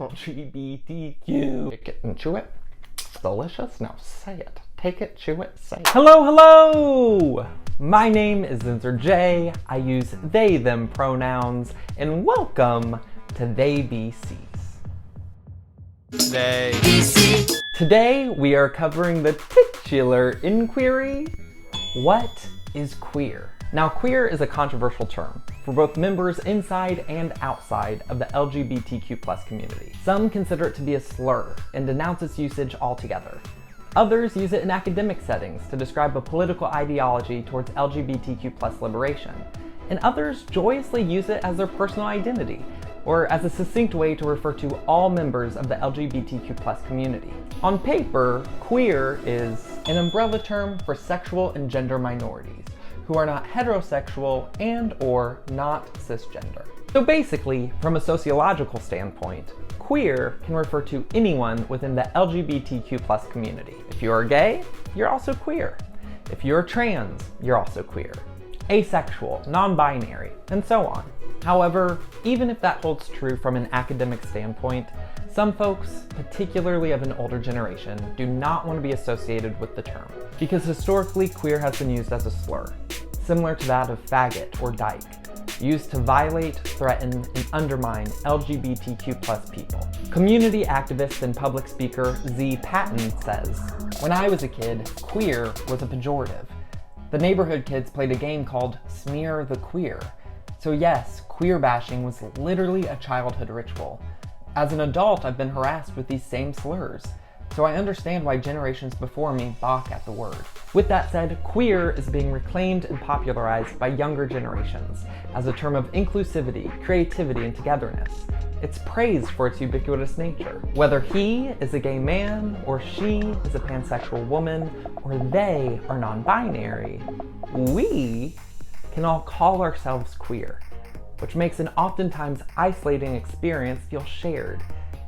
LGBTQ. Take it and chew it. It's delicious. Now say it. Take it, chew it, say it. Hello! My name is Zinzer J. I use they, them pronouns, and welcome to They Be Cs. They be C. Today we are covering the titular inquiry, what is queer? Now, queer is a controversial term for both members inside and outside of the LGBTQ+ community. Some consider it to be a slur and denounce its usage altogether. Others use it in academic settings to describe a political ideology towards LGBTQ+ liberation, and others joyously use it as their personal identity, or as a succinct way to refer to all members of the LGBTQ+ community. On paper, queer is an umbrella term for sexual and gender minorities who are not heterosexual and or not cisgender. So basically, from a sociological standpoint, queer can refer to anyone within the LGBTQ+ community. If you are gay, you're also queer. If you're trans, you're also queer. Asexual, non-binary, and so on. However, even if that holds true from an academic standpoint, some folks, particularly of an older generation, do not want to be associated with the term, because historically queer has been used as a slur, similar to that of faggot or dyke, used to violate, threaten, and undermine LGBTQ+ people. Community activist and public speaker Z. Patton says, "When I was a kid, queer was a pejorative. The neighborhood kids played a game called Smear the Queer. So yes, queer bashing was literally a childhood ritual. As an adult, I've been harassed with these same slurs, so I understand why generations before me balk at the word." With that said, queer is being reclaimed and popularized by younger generations as a term of inclusivity, creativity, and togetherness. It's praised for its ubiquitous nature. Whether he is a gay man, or she is a pansexual woman, or they are non-binary, we can all call ourselves queer, which makes an oftentimes isolating experience feel shared,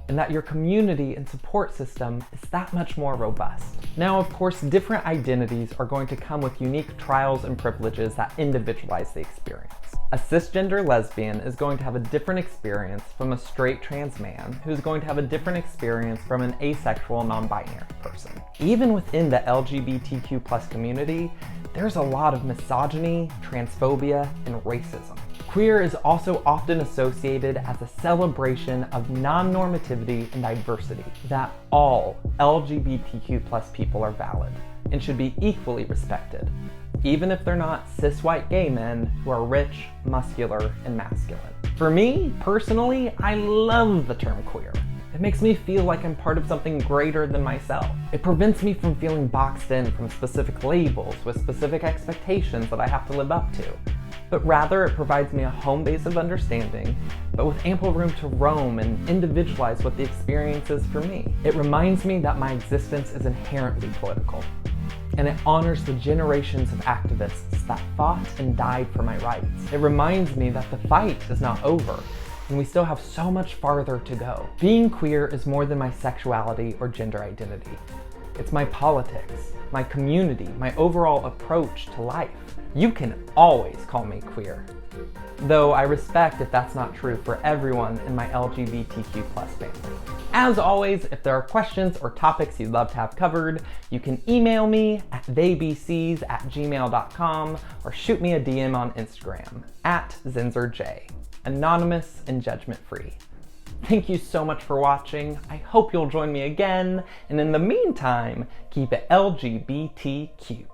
and that your community and support system is that much more robust. Now, of course, different identities are going to come with unique trials and privileges that individualize the experience. A cisgender lesbian is going to have a different experience from a straight trans man, who's going to have a different experience from an asexual non-binary person. Even within the LGBTQ+ community, there's a lot of misogyny, transphobia, and racism. Queer is also often associated as a celebration of non-normativity and diversity, that all LGBTQ+ people are valid and should be equally respected, even if they're not cis white gay men who are rich, muscular, and masculine. For me, personally, I love the term queer. It makes me feel like I'm part of something greater than myself. It prevents me from feeling boxed in from specific labels with specific expectations that I have to live up to, but rather it provides me a home base of understanding, but with ample room to roam and individualize what the experience is for me. It reminds me that my existence is inherently political, and it honors the generations of activists that fought and died for my rights. It reminds me that the fight is not over, and we still have so much farther to go. Being queer is more than my sexuality or gender identity. It's my politics, my community, my overall approach to life. You can always call me queer, though I respect if that's not true for everyone in my LGBTQ+ family. As always, if there are questions or topics you'd love to have covered, you can email me at theybcs@gmail.com or shoot me a DM on Instagram at ZinzerJ, anonymous and judgment-free. Thank you so much for watching. I hope you'll join me again, and in the meantime, keep it LGBT cute.